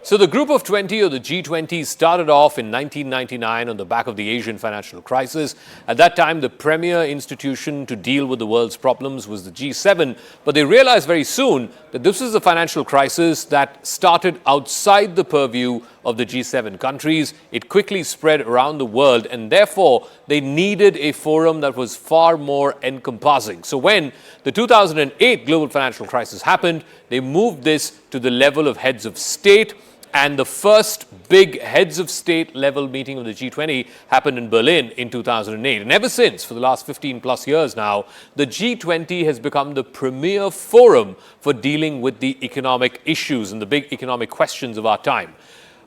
So the Group of 20, or the G20, started off in 1999 on the back of the Asian financial crisis. At that time, the premier institution to deal with the world's problems was the G7, but they realized very soon that this was a financial crisis that started outside the purview of the G7 countries. It quickly spread around the world, and therefore they needed a forum that was far more encompassing. So when the 2008 global financial crisis happened, they moved this to the level of heads of state. And the first big heads of state level meeting of the G20 happened in Berlin in 2008. And ever since, for the last 15 plus years now, the G20 has become the premier forum for dealing with the economic issues and the big economic questions of our time.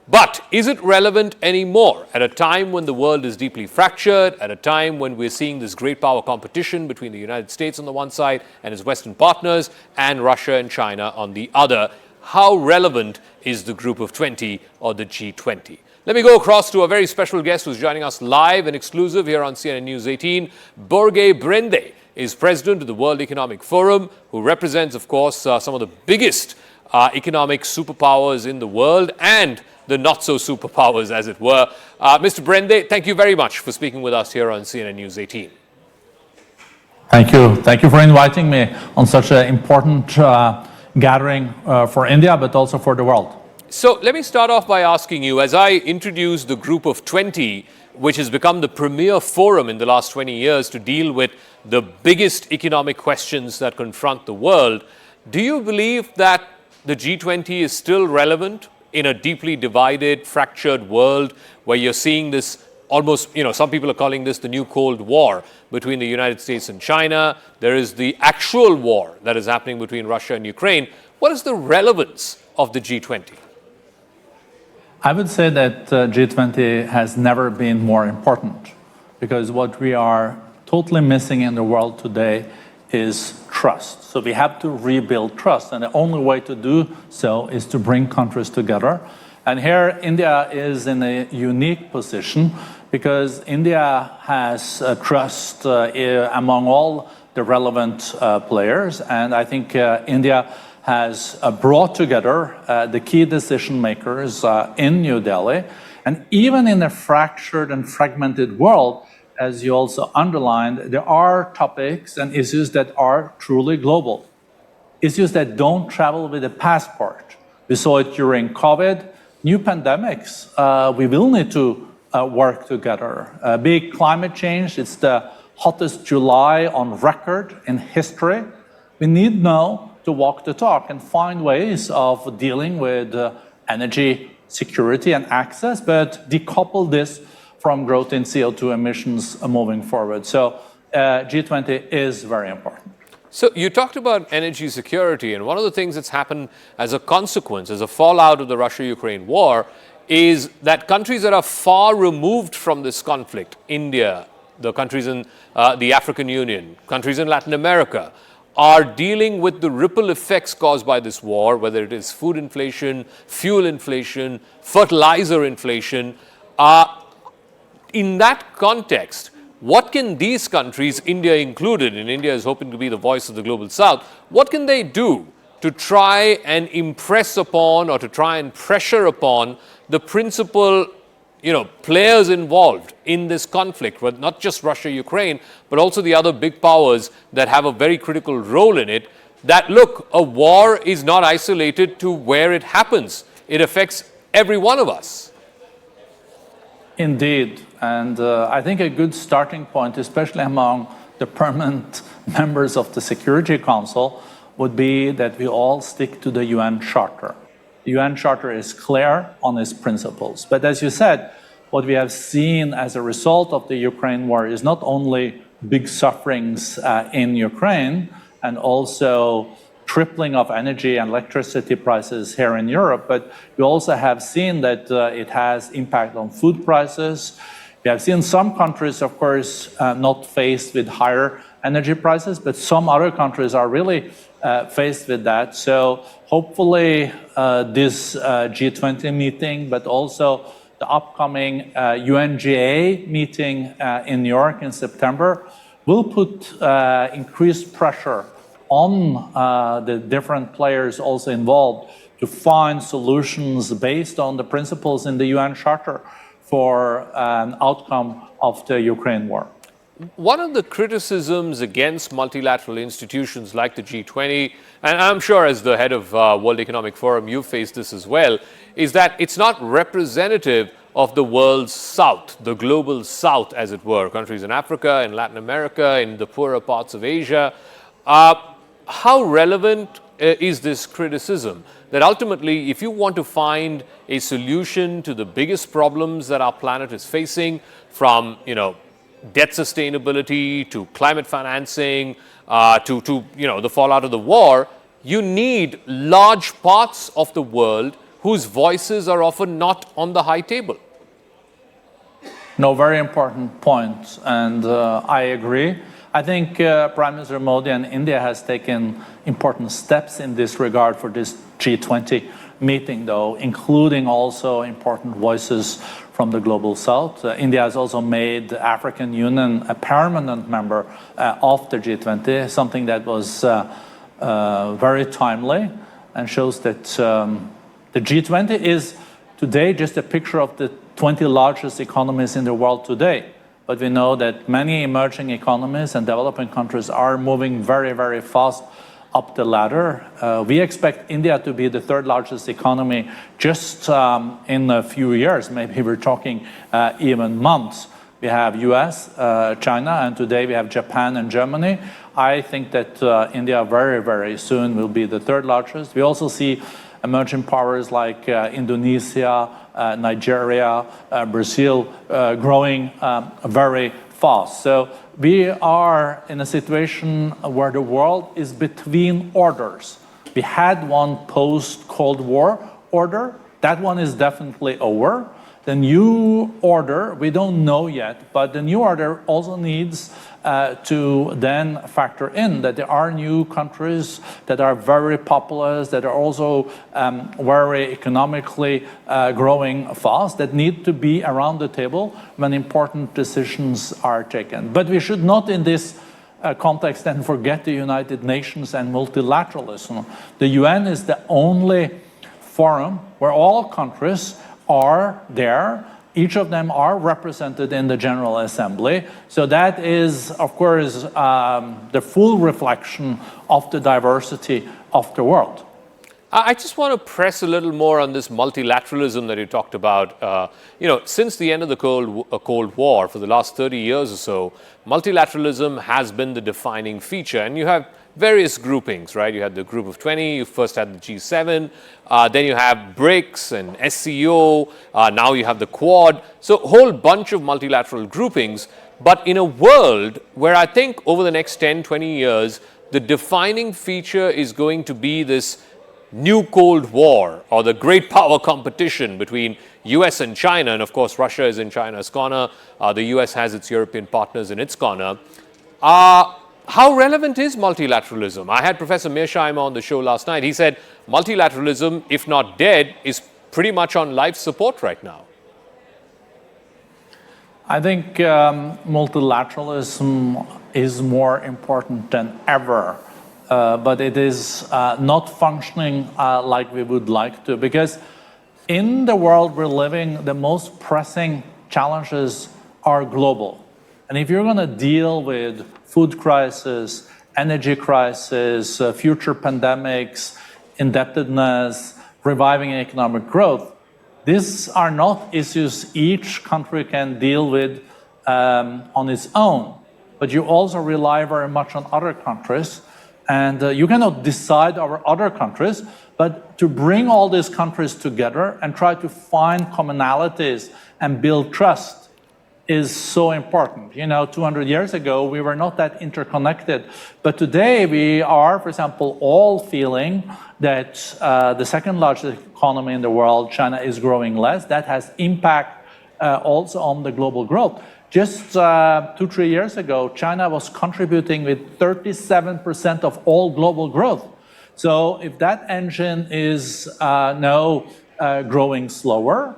But is it relevant anymore at a time when the world is deeply fractured, at a time when we're seeing this great power competition between the United States on the one side and its Western partners, and Russia and China on the other? How relevant is the Group of 20, or the G20? Let me go across to a very special guest who's joining us live and exclusive here on CNN News 18. Børge Brende is president of the World Economic Forum, who represents, of course, some of the biggest economic superpowers in the world and the not-so-superpowers, as it were. Mr. Brende, thank you very much for speaking with us here on CNN News 18. Thank you. Thank you for inviting me on such an important gathering for India, but also for the world. So let me start off by asking you, as I introduce the Group of 20, which has become the premier forum in the last 20 years to deal with the biggest economic questions that confront the world, do you believe that the G20 is still relevant in a deeply divided, fractured world where you're seeing this almost, some people are calling this the new Cold War between the United States and China. There is the actual war that is happening between Russia and Ukraine. What is the relevance of the G20? I would say that G20 has never been more important, because what we are totally missing in the world today is trust. So we have to rebuild trust, and the only way to do so is to bring countries together. And here, India is in a unique position because India has trust among all the relevant players. And I think India has brought together the key decision makers in New Delhi. And even in a fractured and fragmented world, as you also underlined, there are topics and issues that are truly global. Issues that don't travel with a passport. We saw it during COVID. New pandemics, we will need to work together. Big climate change, it's the hottest July on record in history. We need now to walk the talk and find ways of dealing with energy security and access, but decouple this from growth in CO2 emissions moving forward. So G20 is very important. So you talked about energy security, and one of the things that's happened as a consequence, as a fallout of the Russia-Ukraine war, is that countries that are far removed from this conflict, India, the countries in the African Union, countries in Latin America, are dealing with the ripple effects caused by this war, whether it is food inflation, fuel inflation, fertilizer inflation. In that context, what can these countries, India included, and India is hoping to be the voice of the global south, what can they do to try and impress upon or to try and pressure upon the principal players involved in this conflict, but not just Russia, Ukraine, but also the other big powers that have a very critical role in it, that look, a war is not isolated to where it happens. It affects every one of us. Indeed, and I think a good starting point, especially among the permanent members of the Security Council, would be that we all stick to the UN Charter. The UN Charter is clear on its principles. But as you said, what we have seen as a result of the Ukraine war is not only big sufferings in Ukraine and also tripling of energy and electricity prices here in Europe, but we also have seen that it has impact on food prices. We have seen some countries, of course, not faced with higher energy prices, but some other countries are really faced with that. So hopefully this G20 meeting, but also the upcoming UNGA meeting in New York in September, will put increased pressure on the different players also involved to to find solutions based on the principles in the UN Charter for an outcome of the Ukraine war. One of the criticisms against multilateral institutions like the G20, and I'm sure as the head of World Economic Forum, you've faced this as well, is that it's not representative of the world's south, the global south, as it were, countries in Africa, in Latin America, in the poorer parts of Asia. How relevant is this criticism? That ultimately, if you want to find a solution to the biggest problems that our planet is facing, from, debt sustainability to climate financing to the fallout of the war, you need large parts of the world whose voices are often not on the high table. No, very important point, and I agree. I think Prime Minister Modi and India has taken important steps in this regard for this G20 meeting, though, including also important voices from the global south. India has also made the African Union a permanent member of the G20, something that was very timely and shows that the G20 is today just a picture of the 20 largest economies in the world today. But we know that many emerging economies and developing countries are moving very, very fast up the ladder. We expect India to be the third largest economy just in a few years. Maybe we're talking even months. We have US, China, and today we have Japan and Germany. I think that India very, very soon will be the third largest. We also see emerging powers like Indonesia, Nigeria, Brazil growing very fast. So we are in a situation where the world is between orders. We had one post-Cold War order. That one is definitely over. The new order, we don't know yet, but the new order also needs to then factor in that there are new countries that are very populous, that are also very economically growing fast, that need to be around the table when important decisions are taken. But we should not in this context then forget the United Nations and multilateralism. The UN is the only forum where all countries are there. Each of them are represented in the General Assembly. So that is, of course, the full reflection of the diversity of the world. I just want to press a little more on this multilateralism that you talked about. Since the end of the Cold War, for the last 30 years or so, multilateralism has been the defining feature. And you have various groupings, right? You had the Group of 20, you first had the G7, then you have BRICS and SCO, now you have the Quad. So a whole bunch of multilateral groupings. But in a world where I think over the next 10, 20 years, the defining feature is going to be this new Cold War or the great power competition between US and China. And of course, Russia is in China's corner. The US has its European partners in its corner. How relevant is multilateralism? I had Professor Mearsheimer on the show last night. He said multilateralism, if not dead, is pretty much on life support right now. I think multilateralism is more important than ever, but it is not functioning like we would like to, because in the world we're living, the most pressing challenges are global. And if you're going to deal with food crisis, energy crisis, future pandemics, indebtedness, reviving economic growth, these are not issues each country can deal with on its own. But you also rely very much on other countries. And you cannot decide over other countries, but to bring all these countries together and try to find commonalities and build trust is so important. 200 years ago, we were not that interconnected. But today, we are, for example, all feeling that the second largest economy in the world, China, is growing less. That has impact also on the global growth. Just 2-3 years ago, China was contributing with 37% of all global growth. So if that engine is now growing slower,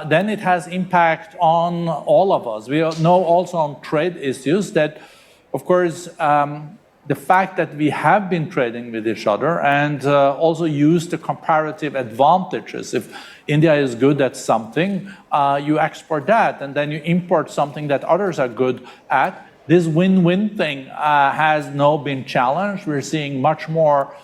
then it has impact on all of us. We know also on trade issues that, of course, the fact that we have been trading with each other and also use the comparative advantages. If India is good at something, you export that, and then you import something that others are good at. This win-win thing has now been challenged. We're seeing much more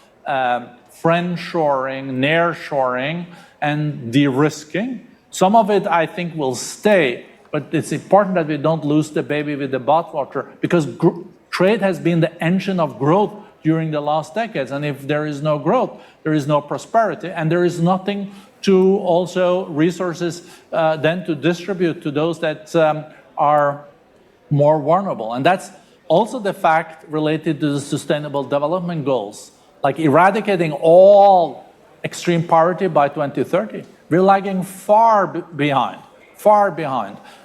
friend-shoring, near-shoring, and de-risking. Some of it, I think, will stay, but it's important that we don't lose the baby with the bathwater, because trade has been the engine of growth during the last decades. And if there is no growth, there is no prosperity, and there is nothing to also resources then to distribute to those that are more vulnerable. And that's also the fact related to the Sustainable Development Goals, like eradicating all extreme poverty by 2030. We're lagging far behind.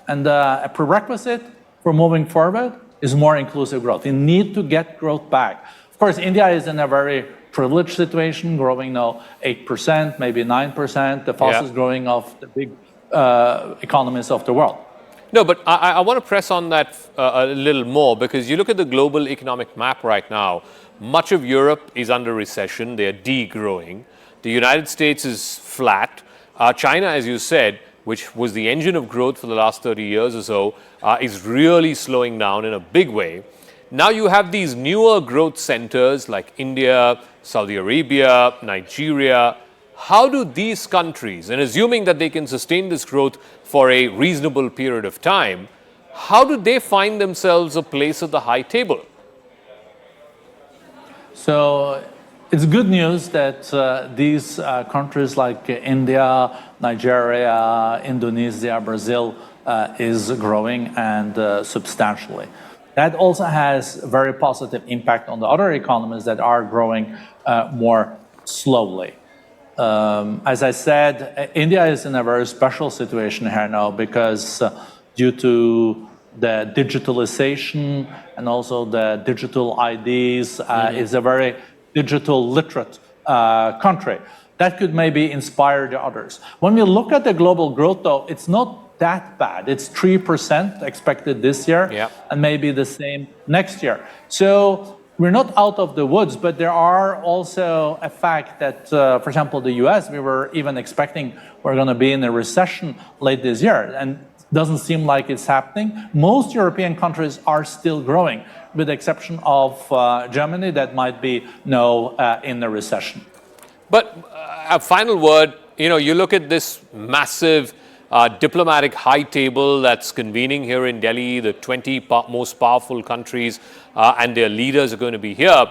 And a prerequisite for moving forward is more inclusive growth. We need to get growth back. Of course, India is in a very privileged situation, growing now 8%, maybe 9%, the fastest growing of the big economies of the world. No, but I want to press on that a little more, because you look at the global economic map right now, much of Europe is under recession, they're degrowing. The United States is flat. China, as you said, which was the engine of growth for the last 30 years or so, is really slowing down in a big way. Now you have these newer growth centers like India, Saudi Arabia, Nigeria. How do these countries, and assuming that they can sustain this growth for a reasonable period of time, how do they find themselves a place at the high table? So it's good news that these countries like India, Nigeria, Indonesia, Brazil is growing and substantially. That also has a very positive impact on the other economies that are growing more slowly. As I said, India is in a very special situation here now, because due to the digitalization and also the digital IDs, is a very digital literate country. That could maybe inspire the others. When we look at the global growth, though, it's not that bad. It's 3% expected this year, and maybe the same next year. So we're not out of the woods, but there are also a fact that, for example, the US, we were even expecting we're going to be in a recession late this year, and it doesn't seem like it's happening. Most European countries are still growing, with the exception of Germany, that might be now in the recession. But a final word, you look at this massive diplomatic high table that's convening here in Delhi, the 20 most powerful countries and their leaders are going to be here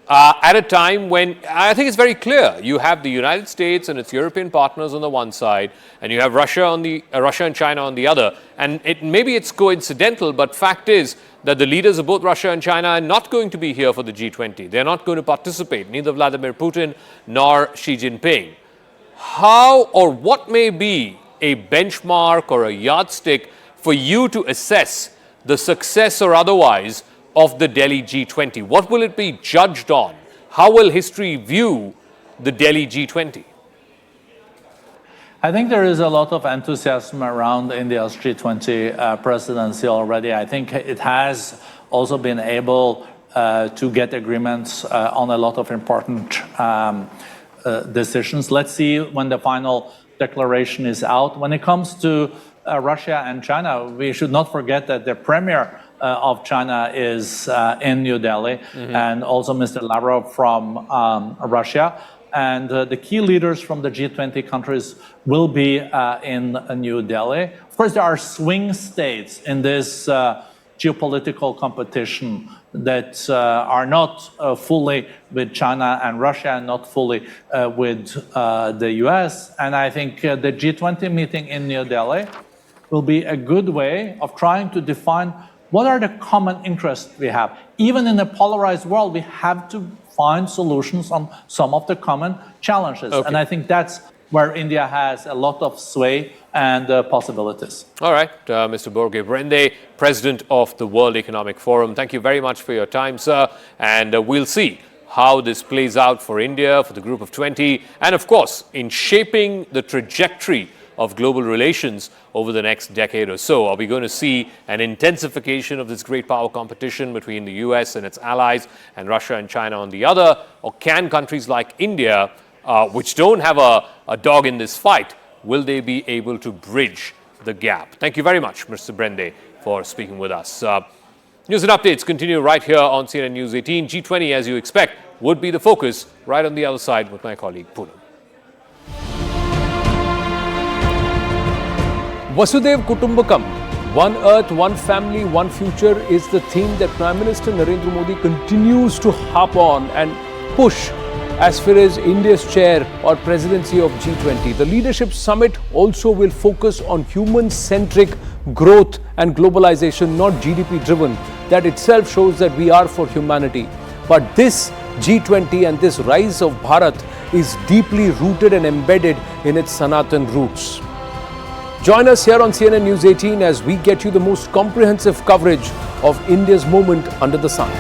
at a time when I think it's very clear you have the United States and its European partners on the one side, and you have Russia and China on the other. And maybe it's coincidental, but fact is that the leaders of both Russia and China are not going to be here for the G20. They're not going to participate, neither Vladimir Putin nor Xi Jinping. How or what may be a benchmark or a yardstick for you to assess the success or otherwise of the Delhi G20? What will it be judged on? How will history view the Delhi G20? I think there is a lot of enthusiasm around India's G20 presidency already. I think it has also been able to get agreements on a lot of important decisions. Let's see when the final declaration is out. When it comes to Russia and China, we should not forget that the premier of China is in New Delhi, and also Mr. Lavrov from Russia. And the key leaders from the G20 countries will be in New Delhi. Of course, there are swing states in this geopolitical competition that are not fully with China and Russia, and not fully with the US. And I think the G20 meeting in New Delhi will be a good way of trying to define what are the common interests we have. Even in a polarized world, we have to find solutions on some of the common challenges. And I think that's where India has a lot of sway and possibilities. All right, Mr. Børge Brende, President of the World Economic Forum, thank you very much for your time, sir. And we'll see how this plays out for India, for the Group of 20, and of course, in shaping the trajectory of global relations over the next decade or so? Are we going to see an intensification of this great power competition between the US and its allies and Russia and China on the other? Or can countries like India, which don't have a dog in this fight, will they be able to bridge the gap? Thank you very much, Mr. Brende, for speaking with us. News and updates continue right here on CNN News 18. G20, as you expect, would be the focus. Right on the other side with my colleague Poonam. Vasudev Kutumbakam, one earth, one family, one future is the theme that Prime Minister Narendra Modi continues to harp on and push as far as India's chair or presidency of G20. The Leadership Summit also will focus on human-centric growth and globalization, not GDP-driven. That itself shows that we are for humanity. But this G20 and this rise of Bharat is deeply rooted and embedded in its Sanatan roots. Join us here on CNN News 18 as we get you the most comprehensive coverage of India's moment under the sun.